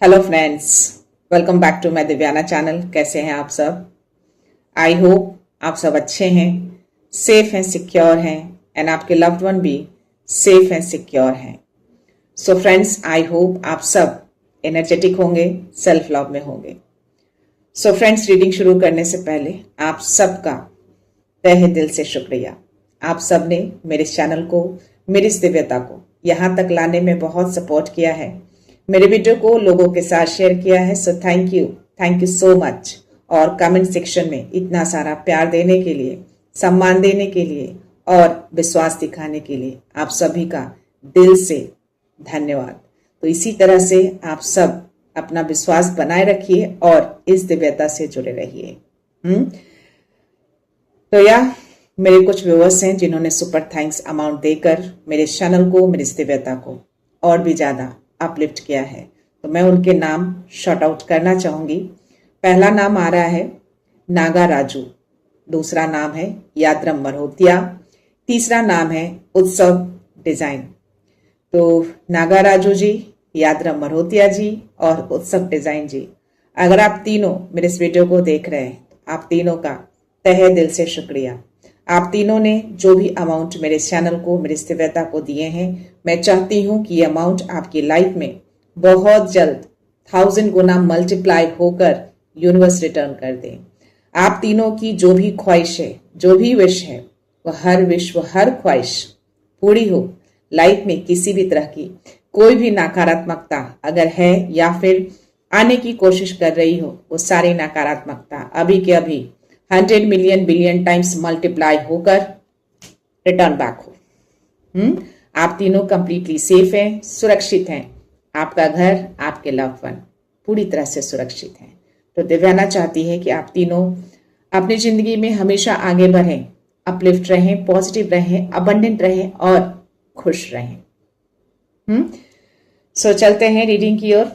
Hello friends, welcome back to my Divyana channel. कैसे हैं आप सब? आई होप आप सब अच्छे हैं, सेफ हैं, सिक्योर हैं एंड आपके लव्ड वन भी सेफ हैं, सिक्योर हैं। सो फ्रेंड्स, आई होप आप सब एनर्जेटिक होंगे, सेल्फ लव में होंगे। सो फ्रेंड्स, रीडिंग शुरू करने से पहले आप सबका तहे दिल से शुक्रिया। आप सब ने मेरे चैनल को, मेरी इस दिव्यता को यहाँ तक लाने में बहुत सपोर्ट किया है, मेरे वीडियो को लोगों के साथ शेयर किया है। So thank you so much. और कमेंट सेक्शन में इतना सारा प्यार देने के लिए, सम्मान देने के लिए और विश्वास दिखाने के लिए आप सभी का दिल से धन्यवाद। तो इसी तरह से आप सब अपना विश्वास बनाए रखिए और इस दिव्यता से जुड़े रहिए। तो मेरे कुछ व्यूअर्स हैं जिन्होंने सुपर थैंक्स अमाउंट देकर मेरे चैनल को, मेरी इस दिव्यता को और भी ज्यादा अपलिफ्ट किया है, तो मैं उनके नाम शॉर्ट आउट करना चाहूंगी। पहला नाम आ रहा है नागा राजू, दूसरा नाम है याद्रम मरहोतिया, तीसरा नाम है उत्सव डिजाइन। तो नागा राजू जी, याद्रम मरहोतिया जी और उत्सव डिजाइन जी, अगर आप तीनों मेरे इस वीडियो को देख रहे हैं, आप तीनों का तहे दिल से शुक्रिया। आप तीनों ने जो भी अमाउंट मेरे चैनल को, मेरी दिव्यता को दिए हैं, मैं चाहती हूं कि ये अमाउंट आपकी लाइफ में बहुत जल्द 1000 गुना मल्टीप्लाई होकर यूनिवर्स रिटर्न कर दे। आप तीनों की जो भी ख्वाहिश है, जो भी विश है, वह हर विश, वह हर ख्वाहिश पूरी हो। लाइफ में किसी भी तरह की कोई भी नकारात्मकता अगर है या फिर आने की कोशिश कर रही हो, वो सारी नकारात्मकता अभी के अभी 100 मिलियन बिलियन टाइम्स मल्टीप्लाई होकर रिटर्न बैक हो। आप तीनों कंप्लीटली सेफ हैं, सुरक्षित हैं। आपका घर, आपके लव्ड वन पूरी तरह से सुरक्षित हैं। तो दिव्याना चाहती है कि आप तीनों अपनी जिंदगी में हमेशा आगे बढ़ें, अपलिफ्ट रहें, पॉजिटिव रहें, अबंडेंट रहें और खुश रहें। सो चलते हैं रीडिंग की ओर।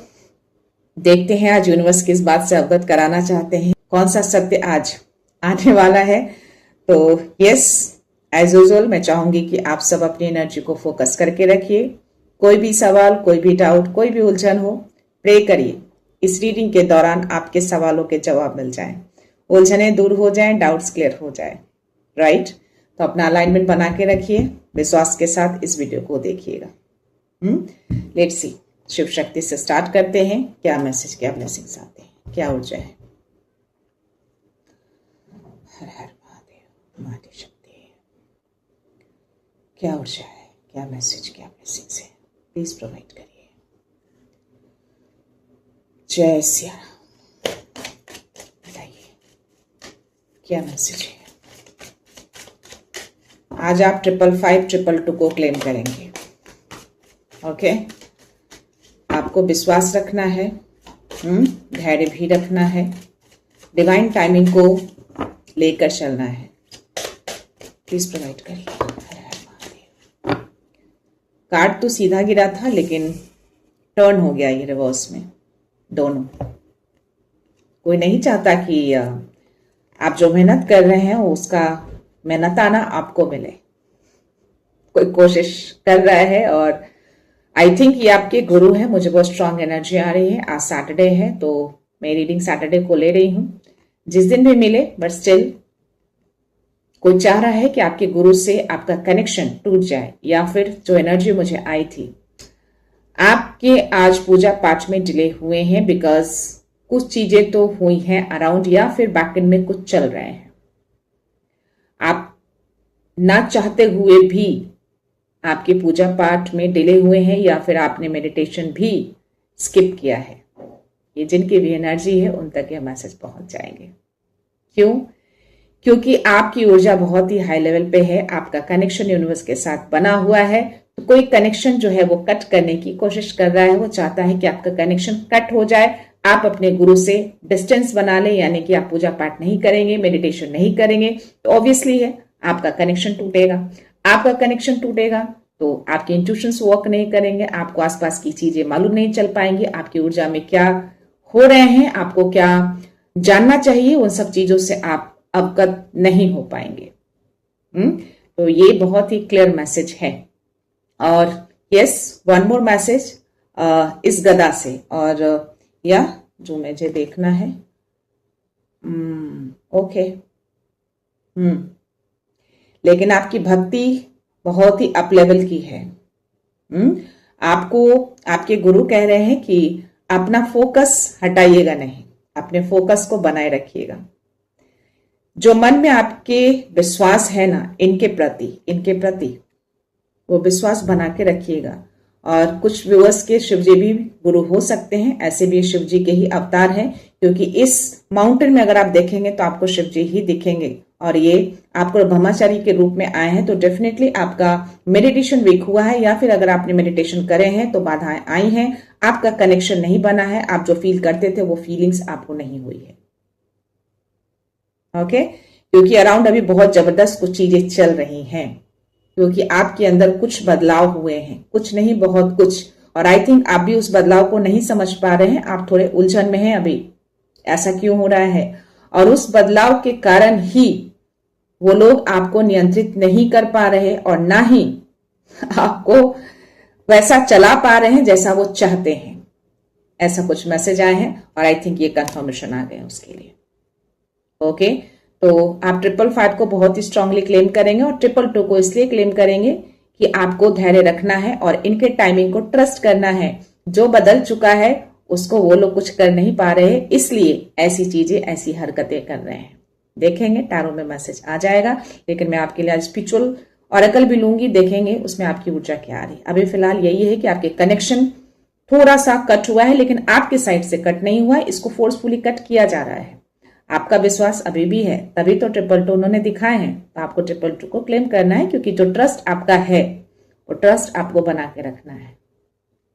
देखते हैं आज यूनिवर्स किस बात से अवगत कराना चाहते हैं, कौन सा सत्य आज आने वाला है। तो यस, एज यूजुअल मैं चाहूंगी कि आप सब अपनी एनर्जी को फोकस करके रखिए। कोई भी सवाल, कोई भी डाउट, कोई भी उलझन हो, प्रे करिए। इस रीडिंग के दौरान आपके सवालों के जवाब मिल जाएं, उलझने दूर हो जाएं, डाउट्स क्लियर हो जाएं। राइट? तो अपना अलाइनमेंट बना के रखिए, विश्वास के साथ इस वीडियो को देखिएगा। लेट्स सी, शिव शक्ति से स्टार्ट करते हैं। क्या मैसेज, क्या ब्लेसिंग्स आते हैं, क्या ऊर्जा है? हर हर महादेव, माटी शक्ति। क्या ऊर्जा है, क्या मैसेज, क्या ब्लेसिंग्स है, प्लीज प्रोवाइड करिए। जय सिया राम। बताइए क्या मैसेज है। आज आप 55522 को क्लेम करेंगे। ओके, आपको विश्वास रखना है, धैर्य भी रखना है, डिवाइन टाइमिंग को लेकर चलना है। प्लीज प्रोवाइड करिए। कार्ड तो सीधा गिरा था लेकिन टर्न हो गया ये रिवर्स में दोनों। कोई नहीं चाहता कि आप जो मेहनत कर रहे हैं उसका मेहनताना आपको मिले। कोई कोशिश कर रहा है और आई थिंक ये आपके गुरु है। मुझे बहुत स्ट्रांग एनर्जी आ रही है। आज सैटरडे है तो मैं रीडिंग सैटरडे को ले रही हूं, जिस दिन भी मिले, बट स्टिल कोई चाह रहा है कि आपके गुरु से आपका कनेक्शन टूट जाए, या फिर जो एनर्जी मुझे आई थी, आपके आज पूजा पाठ में डिले हुए हैं बिकॉज कुछ चीजें तो हुई हैं अराउंड, या फिर बैक एंड में कुछ चल रहे हैं। आप ना चाहते हुए भी आपके पूजा पाठ में डिले हुए हैं, या फिर आपने मेडिटेशन भी स्किप किया है। ये जिनकी भी एनर्जी है उन तक ये मैसेज पहुंच जाएंगे। क्यों? क्योंकि आपकी ऊर्जा बहुत ही हाई लेवल पे है, आपका कनेक्शन यूनिवर्स के साथ बना हुआ है। तो कोई कनेक्शन जो है वो कट करने की कोशिश कर रहा है, वो चाहता है कि आपका कनेक्शन कट हो जाए, आप अपने गुरु से डिस्टेंस बना लें, यानी कि आप पूजा पाठ नहीं करेंगे, मेडिटेशन नहीं करेंगे, तो ऑब्वियसली है आपका कनेक्शन टूटेगा। आपका कनेक्शन टूटेगा तो आपके इंट्यूशंस वर्क नहीं करेंगे, आपको आसपास की चीजें मालूम नहीं चल पाएंगी, आपकी ऊर्जा में क्या हो रहे हैं, आपको क्या जानना चाहिए, उन सब चीजों से आप अवगत नहीं हो पाएंगे। तो ये बहुत ही क्लियर मैसेज है। और यस, वन मोर मैसेज इस गदा से, और या जो मुझे देखना है। ओके। लेकिन आपकी भक्ति बहुत ही अप लेवल की है। आपको आपके गुरु कह रहे हैं कि अपना फोकस हटाइएगा नहीं, अपने फोकस को बनाए रखिएगा। जो मन में आपके विश्वास है ना इनके प्रति वो विश्वास बना के रखिएगा। और कुछ व्यूअर्स के शिव जी भी गुरु हो सकते हैं, ऐसे भी शिव जी के ही अवतार हैं, क्योंकि इस माउंटेन में अगर आप देखेंगे तो आपको शिव जी ही दिखेंगे। और ये आपको ब्रह्मचारी के रूप में आए हैं, तो डेफिनेटली आपका मेडिटेशन वीक हुआ है, या फिर अगर आपने मेडिटेशन करे हैं तो बाधाएं आई हैं, आपका कनेक्शन नहीं बना है, आप जो फील करते थे वो फीलिंग्स आपको नहीं हुई है। ओके, क्योंकि अराउंड अभी बहुत जबरदस्त कुछ चीजें चल रही हैं, क्योंकि आपके अंदर कुछ बदलाव हुए हैं, कुछ नहीं बहुत कुछ। और आई थिंक आप भी उस बदलाव को नहीं समझ पा रहे हैं, आप थोड़े उलझन में हैं अभी, ऐसा क्यों हो रहा है। और उस बदलाव के कारण ही वो लोग आपको नियंत्रित नहीं कर पा रहे और ना ही आपको वैसा चला पा रहे हैं जैसा वो चाहते हैं। ऐसा कुछ मैसेज आए हैं और आई थिंक ये कंफर्मेशन आ गए उसके लिए। ओके, तो आप 555 को बहुत ही स्ट्रांगली क्लेम करेंगे और 222 को इसलिए क्लेम करेंगे कि आपको धैर्य रखना है और इनके टाइमिंग को ट्रस्ट करना है। जो बदल चुका है उसको वो लोग कुछ कर नहीं पा रहे, इसलिए ऐसी चीजें ऐसी हरकतें कर रहे हैं। देखेंगे टैरो में मैसेज आ जाएगा, लेकिन मैं आपके लिए आज स्पिरिचुअल ऑरेकल भी लूंगी, देखेंगे उसमें आपकी ऊर्जा क्या आ रही है। अभी फिलहाल यही है कि आपके कनेक्शन थोड़ा सा कट हुआ है, लेकिन आपके साइड से कट नहीं हुआ है, इसको फोर्सफुली कट किया जा रहा है। आपका विश्वास अभी भी है, तभी तो 222 उन्होंने दिखाए हैं। तो आपको 222 को क्लेम करना है, क्योंकि जो ट्रस्ट आपका है वो ट्रस्ट आपको बना के रखना है।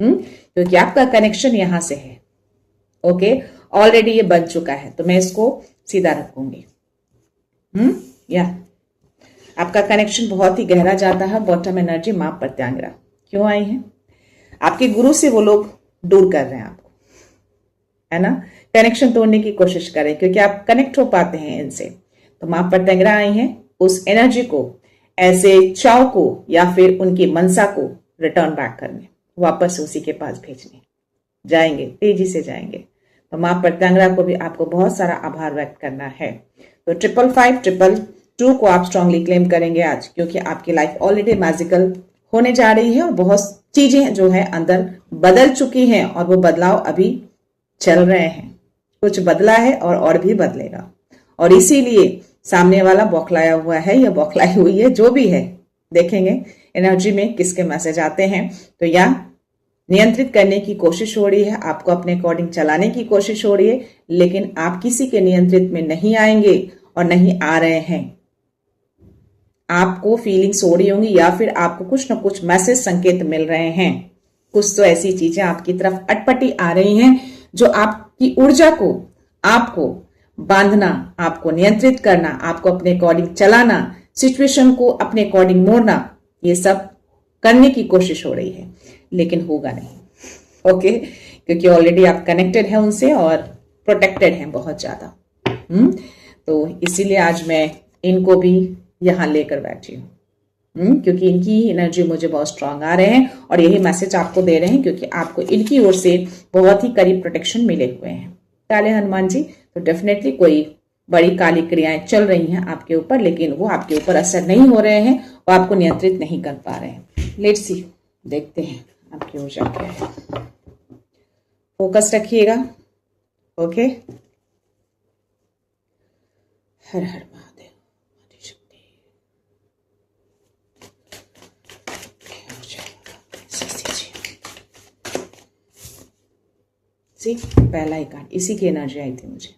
क्योंकि आपका कनेक्शन यहां से है। ओके, ऑलरेडी ये बन चुका है, तो मैं इसको सीधा रखूंगी। या आपका कनेक्शन बहुत ही गहरा जाता है। बॉटम एनर्जी मां प्रत्यांगिरा क्यों आई है? आपके गुरु से वो लोग दूर कर रहे हैं आपको, है ना, कनेक्शन तोड़ने की कोशिश करें, क्योंकि आप कनेक्ट हो पाते हैं इनसे। तो मां प्रत्यांगिरा आई हैं उस एनर्जी को, ऐसे चाव को या फिर उनकी मनसा को रिटर्न बैक करने, वापस उसी के पास भेजने जाएंगे, तेजी से जाएंगे। तो मां प्रत्यांगिरा को भी आपको बहुत सारा आभार व्यक्त करना है। तो 555 222 को आप स्ट्रांगली क्लेम करेंगे आज, क्योंकि आपकी लाइफ ऑलरेडी मैजिकल होने जा रही है और बहुत चीजें जो है अंदर बदल चुकी हैं और वो बदलाव अभी चल रहे हैं। कुछ बदला है और भी बदलेगा, और इसीलिए सामने वाला बौखलाया हुआ है या बौखलाई हुई है, जो भी है। देखेंगे एनर्जी में किसके मैसेज आते हैं। तो या नियंत्रित करने की कोशिश हो रही है, आपको अपने अकॉर्डिंग चलाने की कोशिश हो रही है, लेकिन आप किसी के नियंत्रित में नहीं आएंगे और नहीं आ रहे हैं। आपको फीलिंग्स हो रही होंगी या फिर आपको कुछ ना कुछ मैसेज संकेत मिल रहे हैं। कुछ तो ऐसी चीजें आपकी तरफ अटपटी आ रही हैं जो आपकी ऊर्जा को, आपको बांधना, आपको नियंत्रित करना, आपको अपने अकॉर्डिंग चलाना, सिचुएशन को अपने अकॉर्डिंग मोड़ना, ये सब करने की कोशिश हो रही है, लेकिन होगा नहीं। ओके, क्योंकि ऑलरेडी आप कनेक्टेड हैं उनसे और प्रोटेक्टेड हैं बहुत ज्यादा। तो इसीलिए आज मैं इनको भी यहां लेकर बैठी हूं, क्योंकि इनकी एनर्जी मुझे बहुत स्ट्रांग आ रहे हैं और यही मैसेज आपको दे रहे हैं, क्योंकि आपको इनकी ओर से बहुत ही करीब प्रोटेक्शन मिले हुए हैं। काले हनुमान जी, तो डेफिनेटली कोई बड़ी काली क्रियाएं चल रही हैं आपके ऊपर, लेकिन वो आपके ऊपर असर नहीं हो रहे हैं, वो आपको नियंत्रित नहीं कर पा रहे हैं। लेट्स सी, देखते हैं आपकी ऊर्जा क्या है। फोकस रखिएगा। ओके, हर हर महादेव। सी, पहला ही कार्ड, इसी की एनर्जी आई थी मुझे।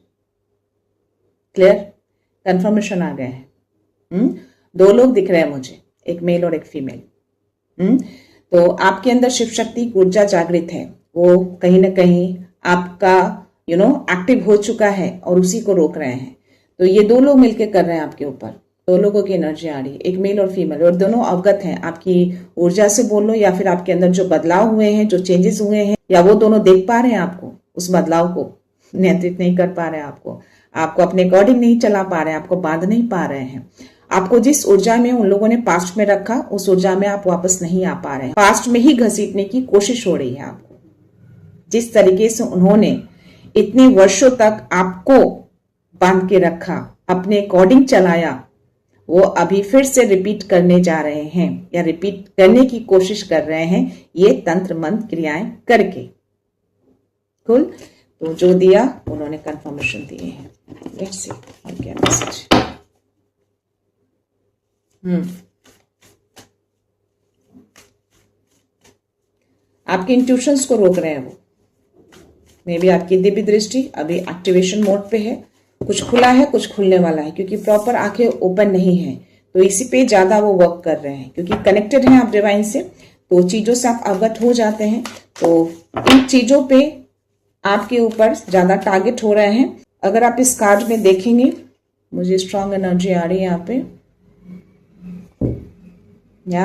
क्लियर, कंफर्मेशन आ गया है। दो लोग दिख रहे हैं मुझे, एक मेल और एक फीमेल। तो आपके अंदर शिव शक्ति ऊर्जा जागृत है, वो कहीं ना कहीं आपका एक्टिव हो चुका है और उसी को रोक रहे हैं। तो ये दो लोग मिलकर कर रहे हैं आपके ऊपर, दो लोगों की एनर्जी आ रही है, एक मेल और फीमेल, और दोनों अवगत हैं आपकी ऊर्जा से बोल लो, या फिर आपके अंदर जो बदलाव हुए हैं, जो चेंजेस हुए हैं, या वो दोनों देख पा रहे हैं आपको, उस बदलाव को नियंत्रित नहीं कर पा रहे हैं, आपको अपने अकॉर्डिंग नहीं चला पा रहे हैं, आपको बांध नहीं पा रहे हैं। आपको जिस ऊर्जा में उन लोगों ने पास्ट में रखा, उस ऊर्जा में आप वापस नहीं आ पा रहे हैं। पास्ट में ही घसीटने की कोशिश हो रही है आपको। जिस तरीके से उन्होंने इतने वर्षों तक आपको बांध के रखा, अपने अकॉर्डिंग चलाया, वो अभी फिर से रिपीट करने जा रहे हैं या रिपीट करने की कोशिश कर रहे हैं, ये तंत्र मंत्र क्रियाएं करके। कुल तो जो दिया उन्होंने कंफर्मेशन दिए हैं। लेट्स सी और क्या मैसेज। आपके इंट्यूशंस को रोक रहे हैं वो। मे बी आपकी दिव्य दृष्टि अभी एक्टिवेशन मोड पे है, कुछ खुला है, कुछ खुलने वाला है, क्योंकि प्रॉपर आंखें ओपन नहीं है, तो इसी पे ज्यादा वो वर्क कर रहे हैं, क्योंकि कनेक्टेड हैं आप डिवाइन से, तो चीजों से आप अवगत हो जाते हैं, तो इन चीजों पे आपके ऊपर ज्यादा टारगेट हो रहे हैं। अगर आप इस कार्ड में देखेंगे, मुझे स्ट्रांग एनर्जी आ रही है यहाँ पे, या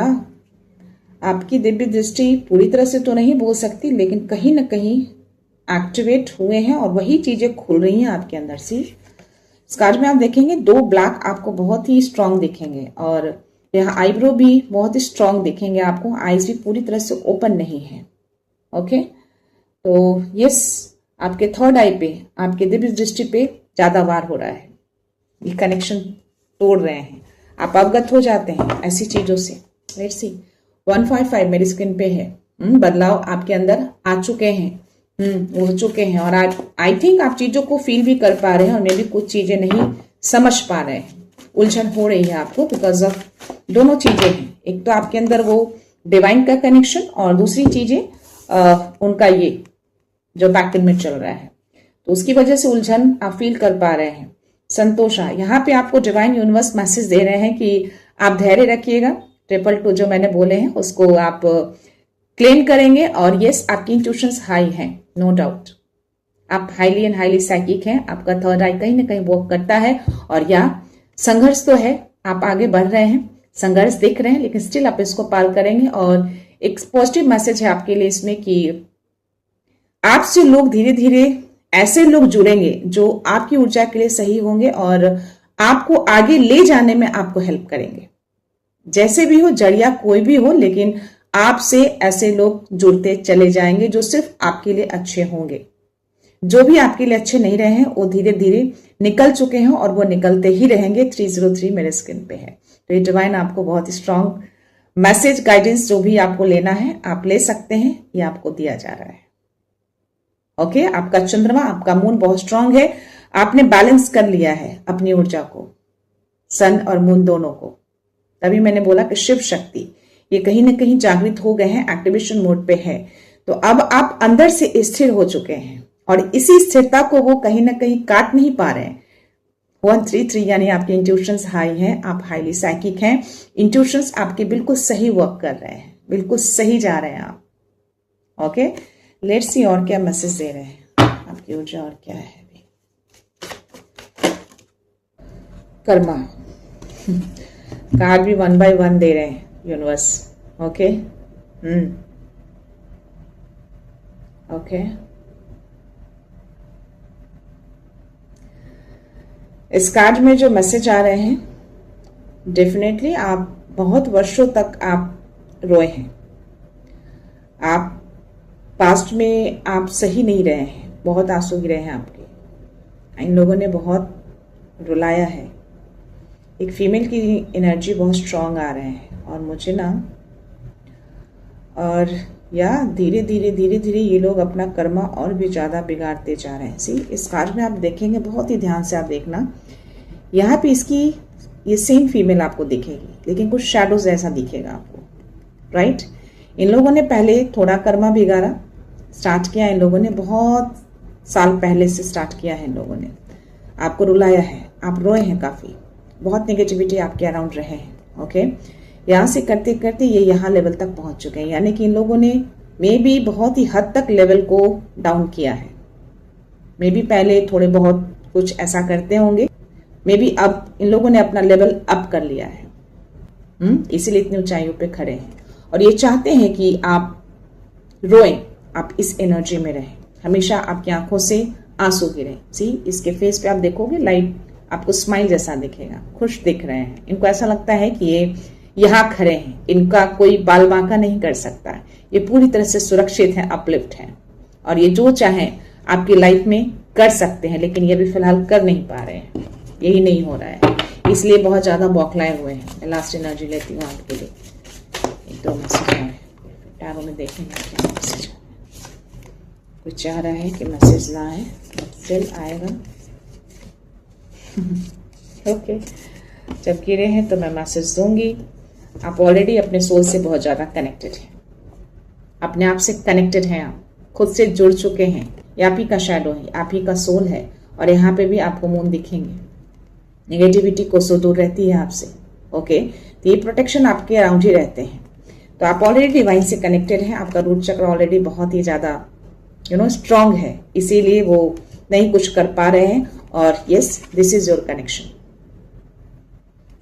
आपकी दिव्य दृष्टि पूरी तरह से तो नहीं बोल सकती, लेकिन कहीं ना कहीं एक्टिवेट हुए हैं और वही चीजें खुल रही हैं आपके अंदर से। इस कार्ड में आप देखेंगे 2 ब्लैक आपको बहुत ही स्ट्रांग दिखेंगे, और यहाँ आईब्रो भी बहुत ही स्ट्रांग दिखेंगे आपको, आईज भी पूरी तरह से ओपन नहीं है। ओके, तो यस, आपके थर्ड आई पे, आपके दिव्य दृष्टि पे ज्यादा वार हो रहा है, ये कनेक्शन तोड़ रहे हैं, आप अवगत हो जाते हैं ऐसी चीजों से। लेट्स सी 155 मेरी स्क्रीन पे है। बदलाव आपके अंदर आ चुके हैं, हो चुके हैं, और आई थिंक आप चीजों को फील भी कर पा रहे हैं, और मे भी कुछ चीजें नहीं समझ पा रहे हैं, उलझन हो रही है आपको बिकॉज ऑफ दोनों चीजें हैं। एक तो आपके अंदर वो डिवाइन का कनेक्शन, और दूसरी चीजें उनका ये जो बैकएंड में चल रहा है, तो उसकी वजह से उलझन आप फील कर पा रहे हैं। संतोषा, यहाँ पे आपको डिवाइन यूनिवर्स मैसेज दे रहे हैं कि आप धैर्य रखिएगा, 222 जो मैंने बोले हैं उसको आप क्लेम करेंगे, और यस, आपकी इंट्यूशंस हाई हैं, नो डाउट, आप हाईली एंड हाईली साइकिक हैं, आपका थर्ड आई कहीं ना कहीं वर्क करता है, और या संघर्ष तो है, आप आगे बढ़ रहे हैं, संघर्ष दिख रहे हैं, लेकिन स्टिल आप इसको पार करेंगे। और एक पॉजिटिव मैसेज है आपके लिए इसमें कि आपसे लोग धीरे धीरे ऐसे लोग जुड़ेंगे जो आपकी ऊर्जा के लिए सही होंगे और आपको आगे ले जाने में आपको हेल्प करेंगे। जैसे भी हो, जड़िया कोई भी हो, लेकिन आपसे ऐसे लोग जुड़ते चले जाएंगे जो सिर्फ आपके लिए अच्छे होंगे। जो भी आपके लिए अच्छे नहीं रहे हैं वो धीरे धीरे निकल चुके हैं, और वो निकलते ही रहेंगे। 303 मेरे स्क्रीन पे है, तो ये डिवाइन आपको बहुत स्ट्रांग मैसेज, गाइडेंस जो भी आपको लेना है आप ले सकते हैं, ये आपको दिया जा रहा है। ओके, आपका चंद्रमा, आपका मून बहुत स्ट्रांग है, आपने बैलेंस कर लिया है अपनी ऊर्जा को, सन और मून दोनों को। तभी मैंने बोला कि शिव शक्ति ये कहीं ना कहीं जागृत हो गए हैं, एक्टिवेशन मोड पे है, तो अब आप अंदर से स्थिर हो चुके हैं, और इसी स्थिरता को वो कहीं ना कहीं काट नहीं पा रहे हैं। 133 यानी आपके इंट्यूशंस हाई हैं, आप हाईली साइकिक हैं, इंट्यूशंस आपके बिल्कुल सही वर्क कर रहे हैं, बिल्कुल सही जा रहे हैं आप। ओके, लेट्स सी और क्या मैसेज दे रहे हैं आपकी ऊर्जा, और क्या है अभी। कर्मा कार्ड भी 1 by 1 दे रहे हैं यूनिवर्स। ओके, ओके, इस कार्ड में जो मैसेज आ रहे हैं, डेफिनेटली आप बहुत वर्षों तक आप रोए हैं, आप पास्ट में आप सही नहीं रहे हैं, बहुत आंसू गिरे हैं आपके, इन लोगों ने बहुत रुलाया है। एक फीमेल की एनर्जी बहुत स्ट्रांग आ रहे हैं, और मुझे ना, और या धीरे धीरे धीरे धीरे ये लोग अपना कर्मा और भी ज्यादा बिगाड़ते जा रहे हैं। सी, इस कार्ड में आप देखेंगे, बहुत ही ध्यान से आप देखना, यहाँ पे इसकी ये सेम फीमेल आपको दिखेगी, लेकिन कुछ शैडोज ऐसा दिखेगा आपको, राइट। इन लोगों ने पहले थोड़ा कर्मा बिगाड़ा स्टार्ट किया, इन लोगों ने बहुत साल पहले से स्टार्ट किया है, इन लोगों ने आपको रुलाया है, आप रोए हैं काफी, बहुत नेगेटिविटी आपके अराउंड रहे हैं। ओके, यहाँ से करते करते ये यहाँ लेवल तक पहुंच चुके हैं, यानी कि इन लोगों ने मे बी बहुत ही हद तक लेवल को डाउन किया है। मे बी पहले थोड़े बहुत कुछ ऐसा करते होंगे, मे बी अब इन लोगों ने अपना लेवल अप कर लिया है, इसीलिए इतनी ऊंचाइयों पे खड़े हैं, और ये चाहते हैं कि आप रोएं, आप इस एनर्जी में रहें, हमेशा आपकी आंखों से आंसू गिरे। सी, इसके फेस पे आप देखोगे लाइट आपको स्माइल जैसा दिखेगा, खुश दिख रहे हैं, इनको ऐसा लगता है कि ये यहाँ खड़े हैं, इनका कोई बाल बांका नहीं कर सकता, ये पूरी तरह से सुरक्षित हैं, अपलिफ्ट हैं, और ये जो चाहें आपकी लाइफ में कर सकते हैं, लेकिन ये भी फिलहाल कर नहीं पा रहे हैं, यही नहीं हो रहा है, इसलिए बहुत ज्यादा बौखलाए हुए हैं। मैं लास्ट एनर्जी लेती हूँ आपके लिए। एक दो मैसेज आए टैरो में, देखेंगे क्या मैसेज कोई चाह रहा है कि मैसेज ना आए, स्टिल आएगा। ओके, जब गिरे हैं तो मैं मैसेज दूंगी। आप ऑलरेडी अपने सोल से बहुत ज्यादा कनेक्टेड हैं, अपने आप से कनेक्टेड हैं, आप खुद से जुड़ चुके हैं। ये आप ही का शैडो है, आप ही का सोल है, और यहाँ पे भी आपको मून दिखेंगे। नेगेटिविटी को सो दूर रहती है आपसे। ओके, तो ये प्रोटेक्शन आपके अराउंड ही रहते हैं। तो आप ऑलरेडी डिवाइन से कनेक्टेड हैं, आपका रूट चक्र ऑलरेडी बहुत ही ज्यादा स्ट्रांग है, इसीलिए वो नहीं कुछ कर पा रहे हैं। और yes, this is your connection.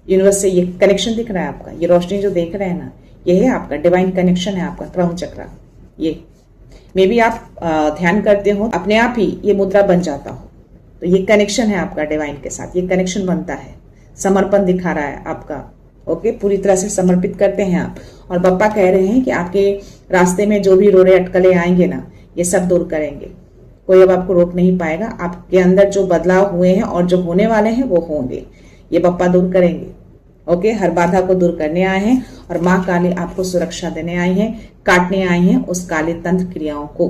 Universe से ये कनेक्शन दिख रहा है आपका, ये रोशनी जो देख रहे हैं ना, ये है आपका डिवाइन कनेक्शन है, आपका क्राउन चक्र। ये मे बी आप ध्यान करते हो, अपने आप ही ये मुद्रा बन जाता हो, तो ये कनेक्शन है आपका डिवाइन के साथ, ये कनेक्शन बनता है, समर्पण दिखा रहा है आपका। ओके, पूरी तरह से समर्पित करते हैं आप। और बप्पा कह रहे हैं कि आपके रास्ते में जो भी रोड़े अटकले आएंगे ना, ये सब दूर करेंगे, कोई अब आपको रोक नहीं पाएगा। आपके अंदर जो बदलाव हुए हैं और जो होने वाले हैं वो होंगे, ये बप्पा दूर करेंगे। ओके, हर बाधा को दूर करने आए हैं, और माँ काली आपको सुरक्षा देने आई है, काटने आई हैं उस काले तंत्र क्रियाओं को।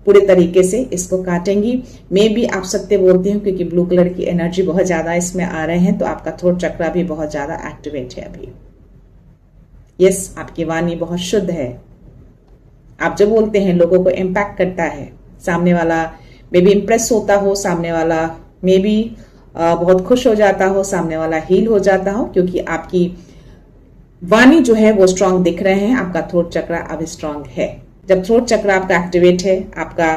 पूरी तरीके से इसको काटेंगी। मे भी आप सत्य बोलते हो, क्योंकि ब्लू कलर की एनर्जी बहुत ज्यादा इसमें आ रहे हैं, तो आपका थ्रोट चक्र भी बहुत ज्यादा एक्टिवेट है अभी। यस, आपकी वाणी बहुत शुद्ध है, आप जो बोलते हैं लोगों को इम्पैक्ट करता है। सामने वाला मे बी इम्प्रेस होता हो, सामने वाला मे बी बहुत खुश हो जाता हो, सामने वाला हील हो जाता हो, क्योंकि आपकी वाणी जो है वो स्ट्रांग दिख रहे हैं। आपका थ्रोट चक्र अब स्ट्रांग है। जब थ्रोट चक्र आपका एक्टिवेट है, आपका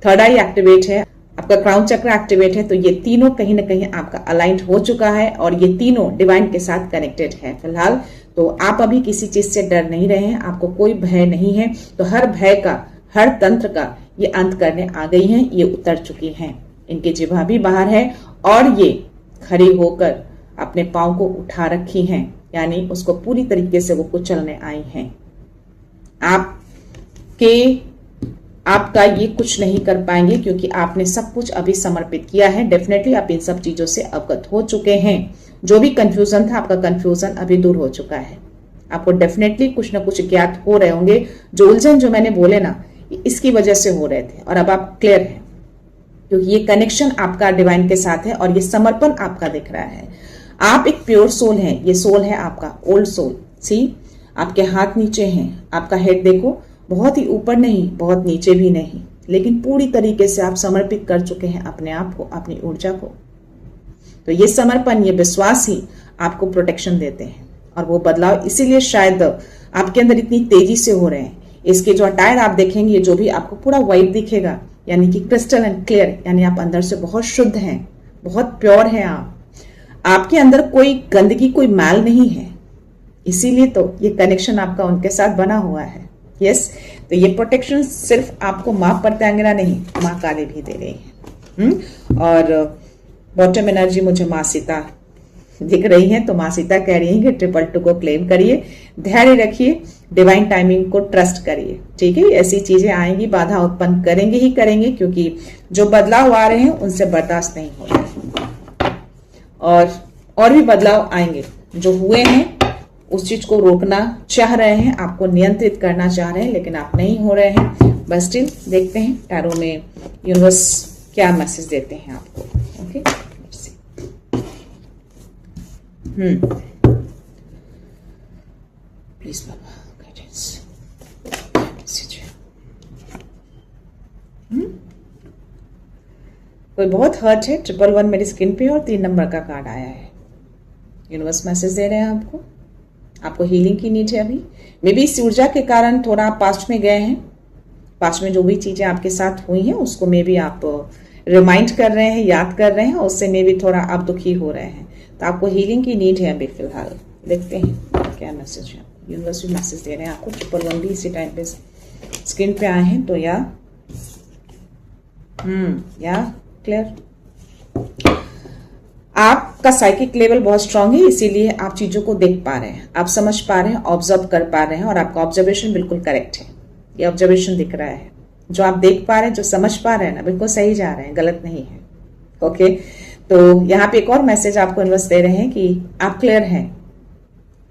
थर्ड आई एक्टिवेट है, आपका क्राउन चक्र एक्टिवेट है, तो ये तीनों कहीं ना कहीं आपका अलाइंड हो चुका है, और ये तीनों डिवाइन के साथ कनेक्टेड है फिलहाल। तो आप अभी किसी चीज से डर नहीं रहे हैं, आपको कोई भय नहीं है। तो हर भय का, हर तंत्र का ये अंत करने आ गई हैं, ये उतर चुकी हैं, इनकी जिह्वा भी बाहर है, और ये खड़ी होकर अपने पांव को उठा रखी हैं, यानी उसको पूरी तरीके से वो कुचलने आई हैं। आपका ये कुछ नहीं कर पाएंगे, क्योंकि आपने सब कुछ अभी समर्पित किया है। डेफिनेटली आप इन सब चीजों से अवगत हो चुके हैं। जो भी कंफ्यूजन था, आपका कंफ्यूजन अभी दूर हो चुका है। आपको डेफिनेटली कुछ ना कुछ ज्ञात हो रहे होंगे। जो उलझन जो मैंने बोले ना, इसकी वजह से हो रहे थे, और अब आप क्लियर हैं, क्योंकि ये कनेक्शन आपका डिवाइन के साथ है, और ये समर्पण आपका दिख रहा है। आप एक प्योर सोल हैं, ये सोल है आपका ओल्ड सोल। सी, आपके हाथ नीचे हैं, आपका हेड देखो, बहुत ही ऊपर नहीं, बहुत नीचे भी नहीं, लेकिन पूरी तरीके से आप समर्पित कर चुके हैं अपने आप को, अपनी ऊर्जा को। तो ये समर्पण, ये विश्वास ही आपको प्रोटेक्शन देते हैं, और वो बदलाव इसीलिए शायद आपके अंदर इतनी तेजी से हो रहे हैं। इसके जो अटायर आप देखेंगे, जो भी आपको पूरा व्हाइट दिखेगा, यानी कि क्रिस्टल एंड क्लियर, यानी आप अंदर से बहुत शुद्ध हैं, बहुत प्योर हैं आपके अंदर कोई गंदगी, कोई मैल नहीं है। इसीलिए तो ये कनेक्शन आपका उनके साथ बना हुआ है। यस, तो ये प्रोटेक्शन सिर्फ आपको मां प्रत्यांगिना नहीं, मां काली भी दे रही है। और बॉटम एनर्जी मुझे मां सीता दिख रही है, तो मां सीता कह रही है कि 222 को क्लेम करिए, धैर्य रखिए, डिवाइन टाइमिंग को ट्रस्ट करिए। ठीक है, ऐसी चीजें आएंगी, बाधा उत्पन्न करेंगे ही करेंगे, क्योंकि जो बदलाव आ रहे हैं उनसे बर्दाश्त नहीं हो रहा है, और भी बदलाव आएंगे। जो हुए हैं उस चीज को रोकना चाह रहे हैं, आपको नियंत्रित करना चाह रहे हैं, लेकिन आप नहीं हो रहे हैं। बस स्टिल देखते हैं टैरो में यूनिवर्स क्या मैसेज देते हैं आपको। Okay, please Baba guidance message. कोई बहुत हर्ट है, 111 मेरी स्क्रीन पे, और 3 नंबर का कार्ड आया है। यूनिवर्स मैसेज दे रहे हैं आपको हीलिंग की नीड है अभी। मे बी इस ऊर्जा के कारण थोड़ा आप पास्ट में गए हैं, पास्ट में जो भी चीजें आपके साथ हुई हैं उसको मे बी आप रिमाइंड कर रहे हैं, याद कर रहे हैं, उससे मे बी थोड़ा आप दुखी हो रहे हैं। तो आपको हीलिंग की नीड है अभी फिलहाल। देखते हैं क्या मैसेज है। यूनिवर्स भी मैसेज दे रहे हैं आपको। 111 भी इसी टाइम पे स्क्रीन पे आए हैं, तो या क्लियर, आपका साइकिक लेवल बहुत स्ट्रांग है, इसीलिए आप चीजों को देख पा रहे हैं, आप समझ पा रहे हैं, ऑब्जर्व कर पा रहे हैं, और आपका ऑब्जर्वेशन बिल्कुल करेक्ट है। ये ऑब्जर्वेशन दिख रहा है, जो आप देख पा रहे हैं, जो समझ पा रहे हैं ना, बिल्कुल सही जा रहे हैं, गलत नहीं है। ओके, तो यहाँ पे एक और मैसेज आपको यूनिवर्स दे रहे हैं कि आप क्लियर हैं,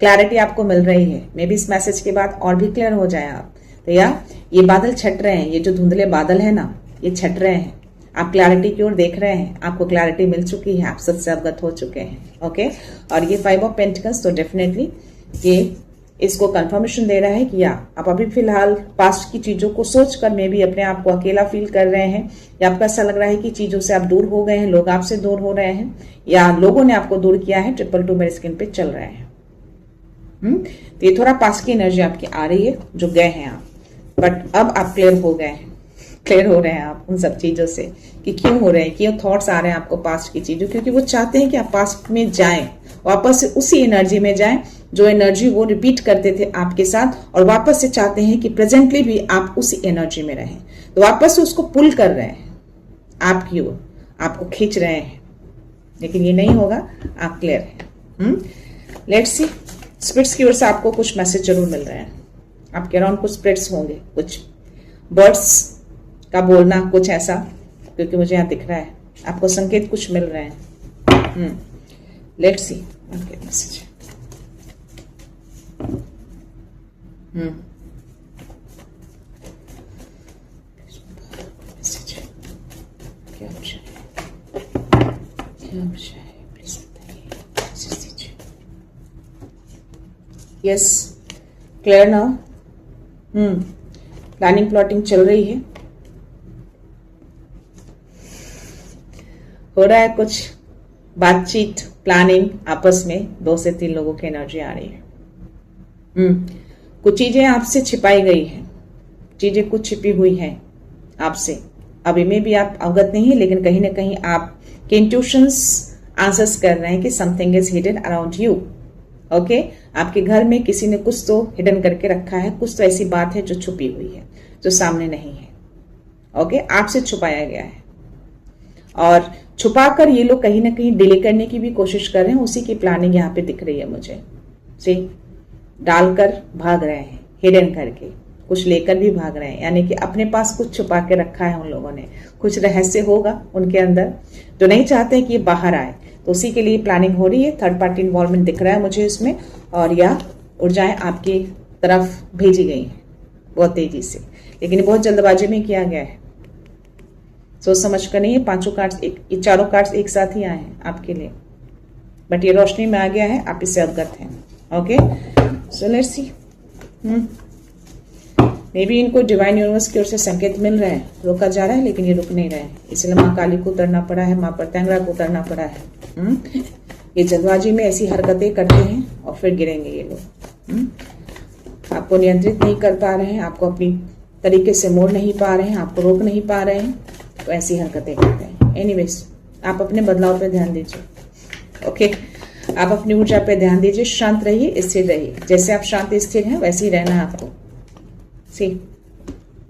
क्लैरिटी आपको मिल रही है। मे बी इस मैसेज के बाद और भी क्लियर हो जाए आप। तो ये बादल छट रहे हैं, ये जो धुंधले बादल है ना, ये छट रहे हैं, आप क्लैरिटी की ओर देख रहे हैं, आपको क्लैरिटी मिल चुकी है, आप सच से अवगत हो चुके हैं। ओके, और ये 5 ऑफ पेंटिकल्स तो डेफिनेटली ये इसको कंफर्मेशन दे रहा है कि आप अभी फिलहाल पास्ट की चीजों को सोचकर मे भी अपने आप को अकेला फील कर रहे हैं, या आपको ऐसा लग रहा है कि चीजों से आप दूर हो गए हैं, लोग आपसे दूर हो रहे हैं, या लोगों ने आपको दूर किया है। 222 मेरे स्क्रीन पे चल रहे हैं। तो ये थोड़ा पास्ट की एनर्जी आपकी आ रही है, जो गए हैं आप, बट अब आप क्लियर हो गए हैं, क्लियर हो रहे हैं आप उन सब चीजों से कि क्यों हो रहे हैं, क्यों थॉट्स आ रहे हैं आपको पास्ट की चीजों, क्योंकि वो चाहते हैं कि आप पास्ट में जाएं, वापस से उसी एनर्जी में जाएं जो एनर्जी वो रिपीट करते थे आपके साथ, और वापस से चाहते हैं कि प्रेजेंटली भी आप उसी एनर्जी में रहें। तो वापस से उसको पुल कर रहे हैं आपकी ओर, आपको खींच रहे हैं, लेकिन ये नहीं होगा, आप क्लियर हैं। लेट्स सी, स्पिरिट्स की ओर से आपको कुछ मैसेज जरूर मिल रहे हैं। आपके अराउंड कुछ स्पिरिट्स होंगे, कुछ बर्ड्स का बोलना, कुछ ऐसा, क्योंकि मुझे यहाँ दिख रहा है, आपको संकेत कुछ मिल रहे हैं। लेट्स सी आपके मैसेज। क्या विषय है, क्या विषय है, प्लीज बताइए, मैसेज दीजिए। Yes, clear now. Planning plotting चल रही है, हो रहा है कुछ बातचीत, प्लानिंग आपस में, 2 से 3 लोगों की एनर्जी आ रही है। कुछ चीजें आपसे छिपाई गई हैं, चीजें कुछ छिपी हुई हैं आपसे, अभी में भी आप अवगत नहीं है, लेकिन कहीं ना कहीं आपके इंट्यूशंस आंसर्स कर रहे हैं कि something is hidden around you. Okay, आपके घर में किसी ने कुछ तो हिडन करके रखा है, कुछ तो ऐसी बात है जो छुपी हुई है, जो सामने नहीं है। ओके, आपसे छुपाया गया है, और छुपाकर ये लोग कहीं ना कहीं डिले करने की भी कोशिश कर रहे हैं। उसी की प्लानिंग यहाँ पे दिख रही है मुझे। सी, डालकर भाग रहे हैं, हिडन करके कुछ लेकर भी भाग रहे हैं, यानी कि अपने पास कुछ छुपा के रखा है उन लोगों ने, कुछ रहस्य होगा उनके अंदर जो नहीं चाहते कि ये बाहर आए, तो उसी के लिए प्लानिंग हो रही है। थर्ड पार्टी इन्वॉल्वमेंट दिख रहा है मुझे इसमें, और यह ऊर्जाएं आपकी तरफ भेजी गई हैं बहुत तेजी से, लेकिन बहुत जल्दबाजी में किया गया है, सोच समझ कर नहीं है। 5 कार्ड्स, ये 4 कार्ड्स एक साथ ही आए हैं आपके लिए, बट ये रोशनी में आ गया है, आप इससे अवगत हैं। Okay, so let's see. May be इनको डिवाइन यूनिवर्स की ओर से संकेत मिल रहे हैं, रोका जा रहा है, लेकिन ये रुक नहीं रहे हैं, इसलिए माँ काली को उतरना पड़ा है, माँ प्रत्यंगरा को उतरना पड़ा है। ये जल्दबाजी में ऐसी हरकतें करते हैं और फिर गिरेंगे ये लोग। आपको नियंत्रित नहीं कर पा रहे हैं, आपको अपनी तरीके से मोड़ नहीं पा रहे हैं, आपको रोक नहीं पा रहे हैं, तो ऐसी हरकतें करते हैं। एनीवेज, आप अपने बदलाव पे ध्यान दीजिए। ओके, आप अपनी ऊर्जा पे ध्यान दीजिए, शांत रहिए, स्थिर रहिए। जैसे आप शांत स्थिर हैं वैसे ही रहना है आपको। सी,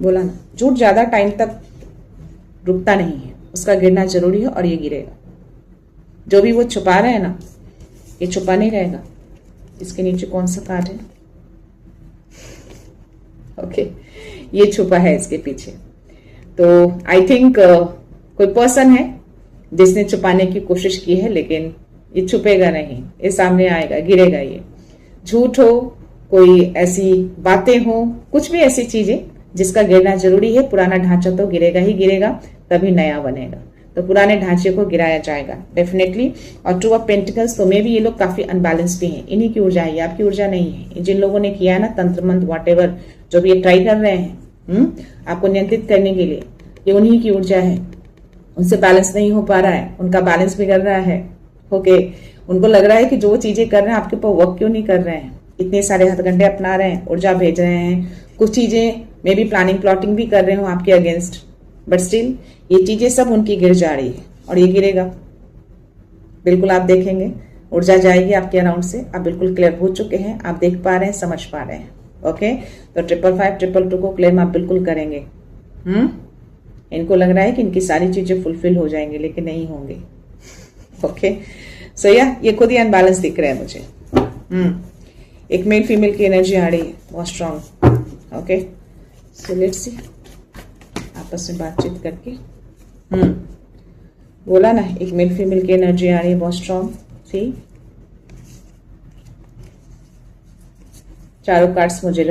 बोला ना, झूठ ज्यादा टाइम तक रुकता नहीं है, उसका गिरना जरूरी है, और ये गिरेगा। जो भी वो छुपा रहे हैं ना, ये छुपा नहीं रहेगा। इसके नीचे कौन सा कार्ड है? ओके, ये छुपा है इसके पीछे। तो आई थिंक कोई पर्सन है जिसने छुपाने की कोशिश की है, लेकिन ये छुपेगा नहीं, ये सामने आएगा, गिरेगा। ये झूठ हो, कोई ऐसी बातें हो, कुछ भी ऐसी चीजें जिसका गिरना जरूरी है। पुराना ढांचा तो गिरेगा ही गिरेगा, तभी नया बनेगा। तो पुराने ढांचे को गिराया जाएगा डेफिनेटली। और 2 ऑफ पेंटिकल्स, तो मे भी ये लोग काफी अनबैलेंस भी हैं, इन्हीं की ऊर्जा है, आपकी ऊर्जा नहीं है। जिन लोगों ने किया है ना तंत्र मंत्र व्हाटएवर, जो भी ये ट्राई कर रहे हैं आपको नियंत्रित करने के लिए, ये उन्हीं की ऊर्जा है। उनसे बैलेंस नहीं हो पा रहा है, उनका बैलेंस बिगड़ रहा है। ओके, उनको लग रहा है कि जो चीजें कर रहे हैं आपके ऊपर वर्क क्यों नहीं कर रहे हैं, इतने सारे हथकंडे अपना रहे हैं, ऊर्जा भेज रहे हैं, कुछ चीजें मे बी प्लानिंग प्लॉटिंग भी कर रहे हो आपके अगेंस्ट, बट स्टिल ये चीजें सब उनकी गिर जा रही है, और ये गिरेगा बिल्कुल। आप देखेंगे ऊर्जा जाएगी आपके अराउंड से, आप बिल्कुल क्लियर हो चुके हैं, आप देख पा रहे हैं, समझ पा रहे हैं। ओके, तो 555 222 को क्लेम आप बिल्कुल करेंगे। इनको लग रहा है कि इनकी सारी चीजें फुलफिल हो जाएंगी, लेकिन नहीं होंगे। ओके, सो ये खुद ही अनबैलेंस दिख रहा है मुझे। एक मेल फीमेल की एनर्जी आ रही है बहुत strong. Okay, so let's see. आपस में बातचीत करके। बोला ना, एक मेल फीमेल की एनर्जी आ रही है बहुत स्ट्रॉन्ग। सी चारों कार्ड्स मुझे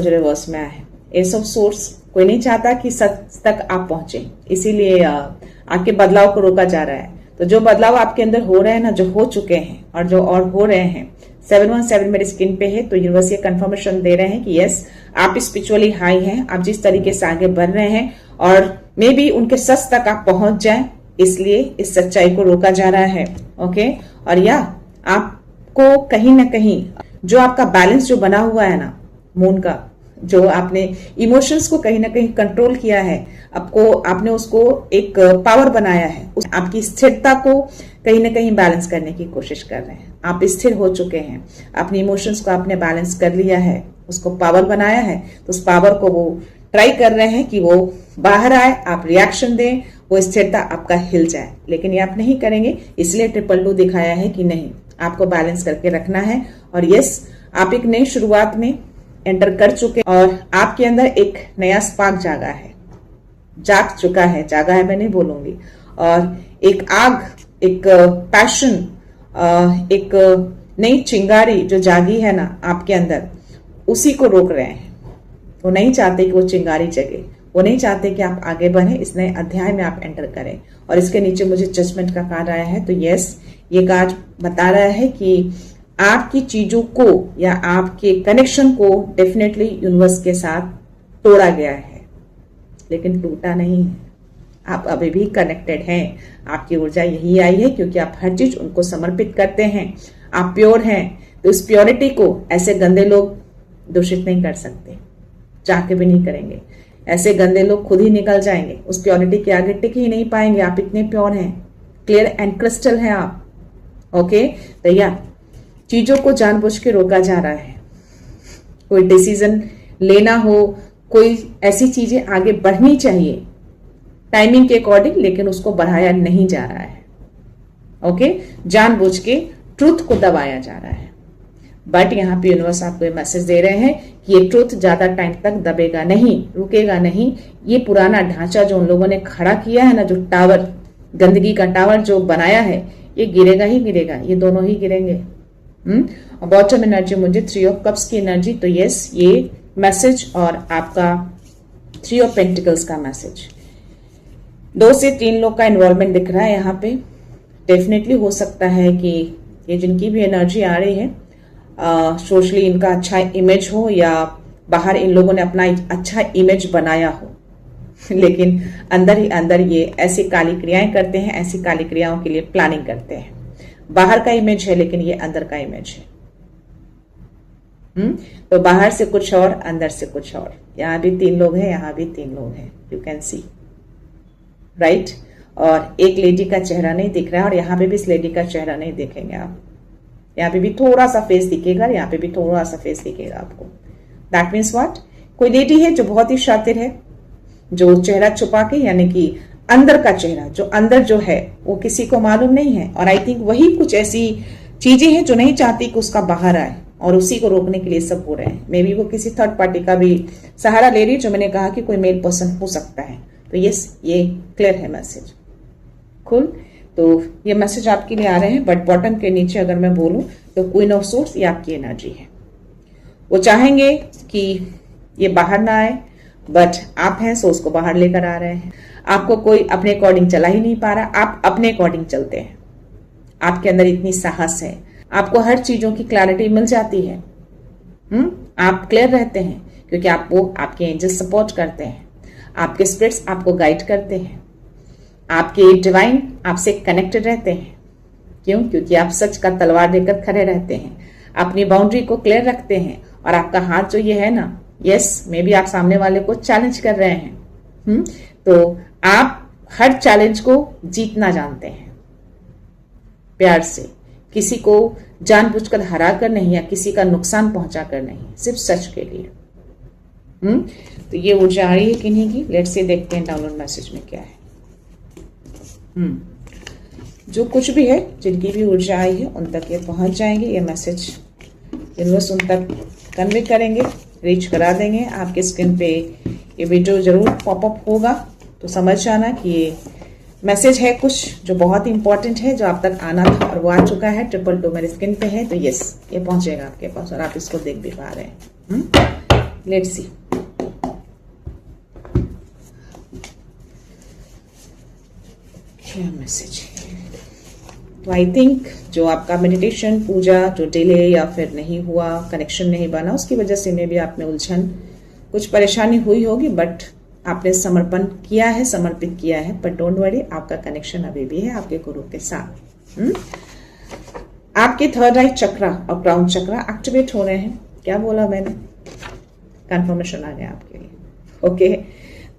रिवर्स में आए हैं। एस ऑफ सोर्स, कोई नहीं चाहता कि सच तक आप पहुंचे, इसीलिए आपके बदलाव को रोका जा रहा है। तो जो बदलाव आपके अंदर हो रहे हैं ना, जो हो चुके हैं और जो और हो रहे हैं, 717 मेरी स्क्रीन पे है, तो यूनिवर्स ये कंफर्मेशन दे रहे हैं कि यस, आप स्पिरिचुअली हाई हैं, आप जिस तरीके से आगे बढ़ रहे हैं और मे बी उनके सच तक आप पहुंच जाए, इसलिए इस सच्चाई को रोका जा रहा है। ओके, और या आपको कहीं ना कहीं जो आपका बैलेंस जो बना हुआ है ना मून का, जो आपने इमोशंस को कहीं ना कहीं कंट्रोल किया है, आपने उसको एक पावर बनाया है, आपकी स्थिरता को कहीं ना कहीं बैलेंस करने की कोशिश कर रहे हैं। आप स्थिर हो चुके हैं, अपने इमोशंस को आपने बैलेंस कर लिया है, उसको पावर बनाया है, तो उस पावर को वो ट्राई कर रहे हैं कि वो बाहर आए, आप रिएक्शन दें, वो स्थिरता आपका हिल जाए, लेकिन ये आप नहीं करेंगे। इसलिए 222 दिखाया है कि नहीं, आपको बैलेंस करके रखना है। और यस, आप एक नई शुरुआत में एंटर कर चुके और आपके अंदर एक नया स्पार्क जाग चुका है, जागा है मैं नहीं बोलूंगी, और एक आग, एक पैशन, एक नई चिंगारी जो जागी है ना आपके अंदर, उसी को रोक रहे हैं। वो नहीं चाहते कि वो चिंगारी जगे, वो नहीं चाहते कि आप आगे बढ़े, इस नए अध्याय में आप एंटर करें। और इसके नीचे मुझे जजमेंट का कार्ड आया है, तो यस, ये कार्ड बता रहा है कि आपकी चीजों को या आपके कनेक्शन को डेफिनेटली यूनिवर्स के साथ तोड़ा गया है, लेकिन टूटा नहीं है। आप अभी भी कनेक्टेड हैं। आपकी ऊर्जा यही आई है क्योंकि आप हर चीज उनको समर्पित करते हैं, आप प्योर हैं। तो इस प्योरिटी को ऐसे गंदे लोग दूषित नहीं कर सकते, चाह के भी नहीं करेंगे। ऐसे गंदे लोग खुद ही निकल जाएंगे, उस प्योरिटी के आगे टिक ही नहीं पाएंगे। आप इतने प्योर हैं, क्लियर एंड क्रिस्टल हैं आप। ओके, तो या चीजों को जानबूझ के रोका जा रहा है। कोई डिसीजन लेना हो, कोई ऐसी चीजें आगे बढ़नी चाहिए टाइमिंग के अकॉर्डिंग, लेकिन उसको बढ़ाया नहीं जा रहा है। ओके, जानबूझ के ट्रूथ को दबाया जा रहा है। बट यहाँ पे यूनिवर्स आपको ये मैसेज दे रहे हैं कि ये ट्रूथ ज्यादा टाइम तक दबेगा नहीं, रुकेगा नहीं। ये पुराना ढांचा जो उन लोगों ने खड़ा किया है ना, जो टावर, गंदगी का टावर जो बनाया है, ये गिरेगा ही गिरेगा, ये दोनों ही गिरेंगे। और बॉटम एनर्जी मुझे 3 ऑफ कप्स की एनर्जी, तो यस, ये मैसेज और आपका 3 ऑफ पेंटिकल्स का मैसेज, 2 से 3 लोग का इन्वॉल्वमेंट दिख रहा है यहाँ पे। डेफिनेटली हो सकता है कि ये जिनकी भी एनर्जी आ रही है, सोशली इनका अच्छा इमेज हो या बाहर इन लोगों ने अपना अच्छा इमेज बनाया हो, लेकिन अंदर ही अंदर ये ऐसी काली क्रियाएं करते हैं, ऐसी काली क्रियाओं के लिए प्लानिंग करते हैं। बाहर का इमेज है लेकिन ये अंदर का इमेज है। तो बाहर से कुछ और, अंदर से कुछ और। यहाँ भी 3 लोग हैं, यहाँ भी 3 लोग हैं, यू कैन सी, राइट। और एक लेडी का चेहरा नहीं दिख रहा है, और यहाँ पे भी इस लेडी का चेहरा नहीं देखेंगे आप। यहाँ पे भी थोड़ा सा फेस दिखेगा, यहाँ पे भी थोड़ा सा फेस दिखेगा आपको। दैट मीन्स व्हाट, कोई लेडी है जो बहुत ही शातिर है, जो चेहरा छुपा के, यानी कि अंदर का चेहरा, जो अंदर जो है वो किसी को मालूम नहीं है। और आई थिंक वही कुछ ऐसी चीजें हैं जो नहीं चाहती कि उसका बाहर आए, और उसी को रोकने के लिए सब हो रहे हैं। मे बी वो किसी थर्ड पार्टी का भी सहारा ले रही, जो मैंने कहा कि कोई मेल पर्सन हो सकता है। तो यस, ये क्लियर है मैसेज। कुल, तो ये मैसेज आपके लिए आ रहे हैं। बट बॉटम के नीचे अगर मैं बोलूं तो क्वीन ऑफ सोर्स, ये आपकी एनर्जी है। वो चाहेंगे कि ये बाहर ना आए, बट आप हैं सो उसको बाहर लेकर आ रहे हैं। आपको कोई अपने अकॉर्डिंग चला ही नहीं पा रहा, आप अपने अकॉर्डिंग चलते हैं। आपके अंदर इतनी साहस है, आपको हर चीजों की क्लैरिटी मिल जाती है। आप क्लियर रहते हैं क्योंकि आपके एंजल सपोर्ट करते हैं, आपके स्पिरिट्स आपको गाइड करते हैं, आपके डिवाइन आपसे कनेक्टेड रहते हैं। क्यों? क्योंकि आप सच का तलवार लेकर खड़े रहते हैं, अपनी बाउंड्री को क्लियर रखते हैं। और आपका हाथ जो ये है ना, यस, मे बी आप सामने वाले को चैलेंज कर रहे हैं। तो आप हर चैलेंज को जीतना जानते हैं, प्यार से, किसी को जानबूझकर हरा कर नहीं, या किसी का नुकसान पहुंचा कर नहीं, सिर्फ सच के लिए। तो ये ऊर्जा आ रही है किन्हीं की। लेट्स से देखते हैं डाउनलोड मैसेज में क्या है। जो कुछ भी है, जिनकी भी ऊर्जा आई है उन तक ये पहुंच जाएंगे। ये मैसेज यूनिवर्स उन तक कन्वे करेंगे। रीच करा देंगे। आपके स्क्रीन पे ये वीडियो जरूर पॉपअप होगा, तो समझ जाना कि ये मैसेज है कुछ जो बहुत ही इंपॉर्टेंट है, जो आप तक आना था और वो आ चुका है। 222 मेरे स्क्रीन पे है, तो यस ये पहुंचेगा आपके पास और आप इसको देख भी पा रहे हैं। Let's see. क्या मैसेज है? तो आई थिंक जो आपका मेडिटेशन, पूजा जो डिले या फिर नहीं हुआ, कनेक्शन नहीं बना, उसकी वजह से में भी आप में उलझन, कुछ परेशानी हुई होगी, बट आपने समर्पण किया है, समर्पित किया है। बट डोंट वरी, आपका कनेक्शन अभी भी है आपके गुरु के साथ। आपके थर्ड आई चक्रा और क्राउन चक्रा एक्टिवेट हो रहे हैं। क्या बोला मैंने? कंफर्मेशन आ गया आपके लिए। ओके,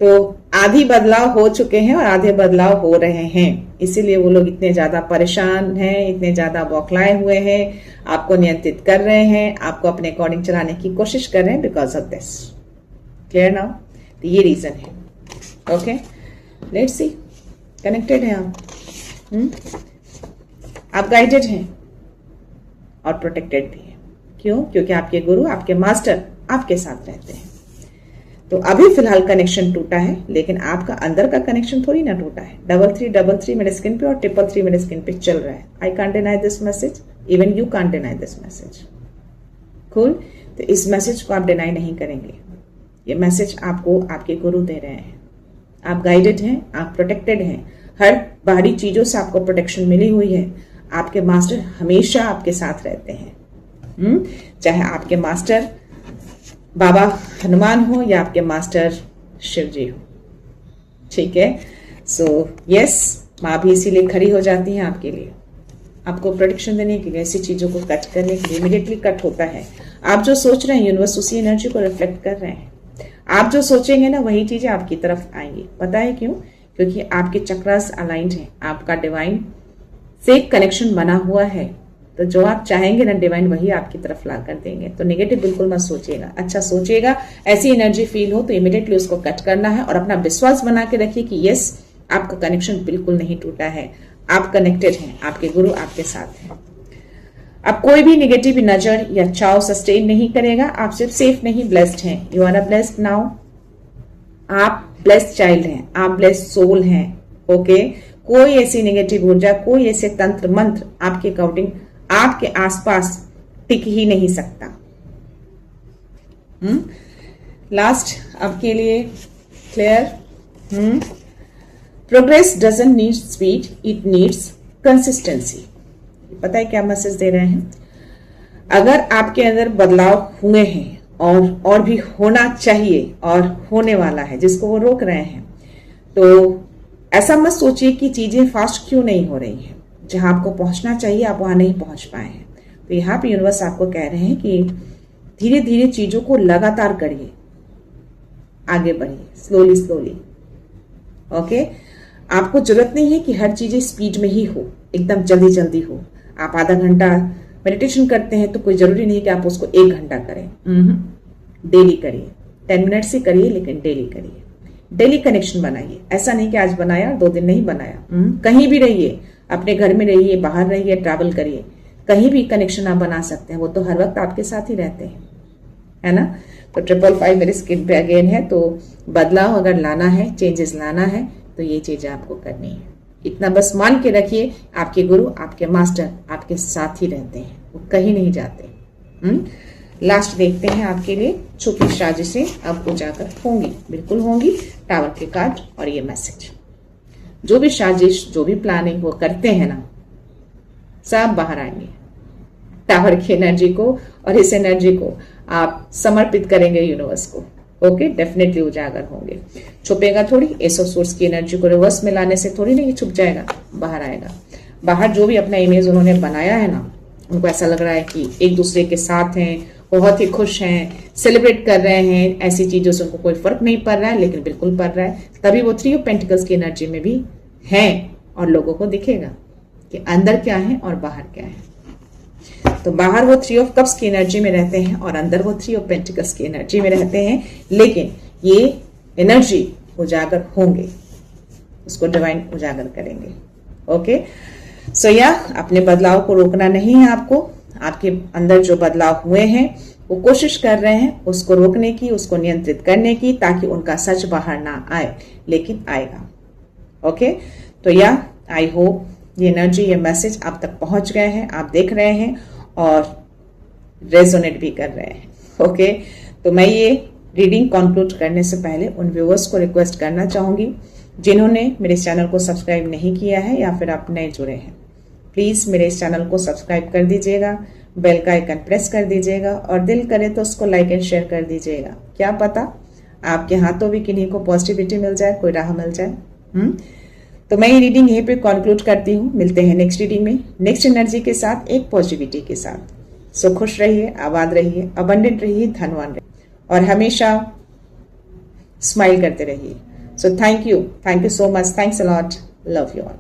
तो आधी बदलाव हो चुके हैं और आधे बदलाव हो रहे हैं, इसीलिए वो लोग इतने ज्यादा परेशान हैं, इतने ज्यादा बौखलाए हुए हैं, आपको नियंत्रित कर रहे हैं, आपको अपने अकॉर्डिंग चलाने की कोशिश कर रहे हैं because of this. Clear now? तो ये रीजन है। Okay, let's see. कनेक्टेड हैं आप गाइडेड हैं और प्रोटेक्टेड भी हैं। क्यों? क्योंकि आपके गुरु, आपके मास्टर आपके साथ रहते हैं। तो अभी फिलहाल कनेक्शन टूटा है, लेकिन आपका अंदर का कनेक्शन थोड़ी ना टूटा है। 3333 मेरे स्क्रीन पे और 333 मेरे स्क्रीन पे चल रहा है। I can't deny this message, even you can't deny this message. Cool? तो इस मैसेज को आप डिनाई नहीं करेंगे। ये मैसेज आपको आपके गुरु दे रहे हैं। आप गाइडेड हैं, आप प्रोटेक्टेड हैं, हर बाहरी चीजों से आपको प्रोटेक्शन मिली हुई है। आपके मास्टर हमेशा आपके साथ रहते हैं। चाहे आपके मास्टर बाबा हनुमान हो या आपके मास्टर शिव जी हो। ठीक है? सो यस, माँ भी इसीलिए खड़ी हो जाती है आपके लिए, आपको प्रोटेक्शन देने के लिए, ऐसी चीजों को कट करने के लिए। इमीडिएटली कट होता है। आप जो सोच रहे हैं, यूनिवर्स उसी एनर्जी को रिफ्लेक्ट कर रहे हैं। आप जो सोचेंगे ना, वही चीजें आपकी तरफ आएंगी। पता है क्यों? क्योंकि आपके चक्रास अलाइंड हैं, आपका डिवाइन से कनेक्शन बना हुआ है। तो जो आप चाहेंगे ना, डिवाइन वही आपकी तरफ ला कर देंगे। तो नेगेटिव बिल्कुल मत सोचिएगा, अच्छा सोचिएगा। ऐसी एनर्जी फील हो तो इमीडिएटली उसको कट करना है और अपना विश्वास बना के रखिए कि यस, आपका कनेक्शन बिल्कुल नहीं टूटा है, आप कनेक्टेड हैं, आपके गुरु आपके साथ हैं। अब कोई भी नेगेटिव नजर या चाव सस्टेन नहीं करेगा। आप सिर्फ सेफ नहीं, ब्लेस्ड हैं। You are a blessed now. आप ब्लेस्ड चाइल्ड हैं, आप ब्लेस्ड सोल हैं। ओके, कोई ऐसी नेगेटिव ऊर्जा, कोई ऐसे तंत्र मंत्र आपके अकॉर्डिंग आपके आसपास टिक ही नहीं सकता। लास्ट आपके लिए clear. Progress doesn't need speed, it needs consistency. पता है क्या मैसेज दे रहे हैं? अगर आपके अंदर बदलाव हुए हैं और भी होना चाहिए और होने वाला है, जिसको वो रोक रहे हैं, तो ऐसा मत सोचिए कि चीजें फास्ट क्यों नहीं हो रही हैं। जहां आपको पहुंचना चाहिए आप वहां नहीं पहुंच पाए हैं। तो यहाँ पे यूनिवर्स आपको कह रहे हैं कि धीरे धीरे चीजों को लगातार करिए, आगे बढ़िए, स्लोली स्लोली। ओके, आपको जरूरत नहीं है कि हर चीजें स्पीड में ही हो, एकदम जल्दी जल्दी हो। आप आधा घंटा मेडिटेशन करते हैं तो कोई जरूरी नहीं कि आप उसको 1 घंटा करें। डेली करिए, 10 मिनट से करिए, लेकिन डेली करिए। डेली कनेक्शन बनाइए। ऐसा नहीं कि आज बनाया 2 दिन नहीं बनाया। कहीं भी रहिए, अपने घर में रहिए, बाहर रहिए, ट्रैवल करिए, कहीं भी कनेक्शन आप बना सकते हैं। वो तो हर वक्त आपके साथ ही रहते हैं, है ना? तो 555 मेरे स्क्रीन पे अगेन है। तो बदलाव अगर लाना है, चेंजेस लाना है, तो ये चीजें आपको करनी है। इतना बस मान के रखिए, आपके गुरु, आपके मास्टर आपके साथ ही रहते हैं, वो कहीं नहीं जाते। लास्ट देखते हैं आपके लिए छुपी साजिशें अब उजागर होंगी, बिल्कुल होंगी। टावर के कार्ड और ये मैसेज, जो भी साजिश, जो भी प्लानिंग वो करते हैं ना, सब बाहर आएंगे। टावर की एनर्जी को और इस एनर्जी को आप समर्पित करेंगे यूनिवर्स को। ओके, डेफिनेटली उजागर होंगे। छुपेगा थोड़ी। एस ऑफ सोर्स की एनर्जी को रिवर्स में लाने से थोड़ी नहीं छुप जाएगा, बाहर आएगा। बाहर जो भी अपना इमेज उन्होंने बनाया है ना, उनको ऐसा लग रहा है कि एक दूसरे के साथ हैं, बहुत ही खुश हैं, सेलिब्रेट कर रहे हैं। ऐसी चीजों से उनको कोई फर्क नहीं पड़ रहा है, लेकिन बिल्कुल पड़ रहा है। तभी वो 3 ऑफ पेंटिकल्स की एनर्जी में भी हैं और लोगों को दिखेगा कि अंदर क्या है और बाहर क्या है। तो बाहर वो 3 ऑफ कप्स की एनर्जी में रहते हैं और अंदर वो 3 ऑफ पेंटिकल्स की एनर्जी में रहते हैं, लेकिन ये एनर्जी उजागर होंगे, उसको डिवाइन उजागर करेंगे। ओके, सो या अपने बदलाव को रोकना नहीं है आपको। आपके अंदर जो बदलाव हुए हैं वो कोशिश कर रहे हैं उसको रोकने की, उसको नियंत्रित करने की, ताकि उनका सच बाहर ना आए, लेकिन आएगा। ओके, तो या आई होप ये एनर्जी, ये मैसेज आप तक पहुंच गए हैं, आप देख रहे हैं और रेजोनेट भी कर रहे हैं। ओके, तो मैं ये रीडिंग कंक्लूड करने से पहले उन व्यूअर्स को रिक्वेस्ट करना चाहूंगी जिन्होंने मेरे चैनल को सब्सक्राइब नहीं किया है या फिर आप नए जुड़े हैं, प्लीज मेरे इस चैनल को सब्सक्राइब कर दीजिएगा, बेल का आइकन प्रेस कर दीजिएगा और दिल करे तो उसको लाइक एंड शेयर कर दीजिएगा। क्या पता आपके हाथों भी किन्हीं को पॉजिटिविटी मिल जाए, कोई राह मिल जाए। तो मैं ये रीडिंग यहीं पे कंक्लूड करती हूँ। मिलते हैं नेक्स्ट रीडिंग में, नेक्स्ट एनर्जी के साथ, एक पॉजिटिविटी के साथ। सो खुश रहिए, आबाद रहिए, अबंडेंट रहिए, धनवान रहिए और हमेशा स्माइल करते रहिए। So thank you so much, thanks a lot, love you all.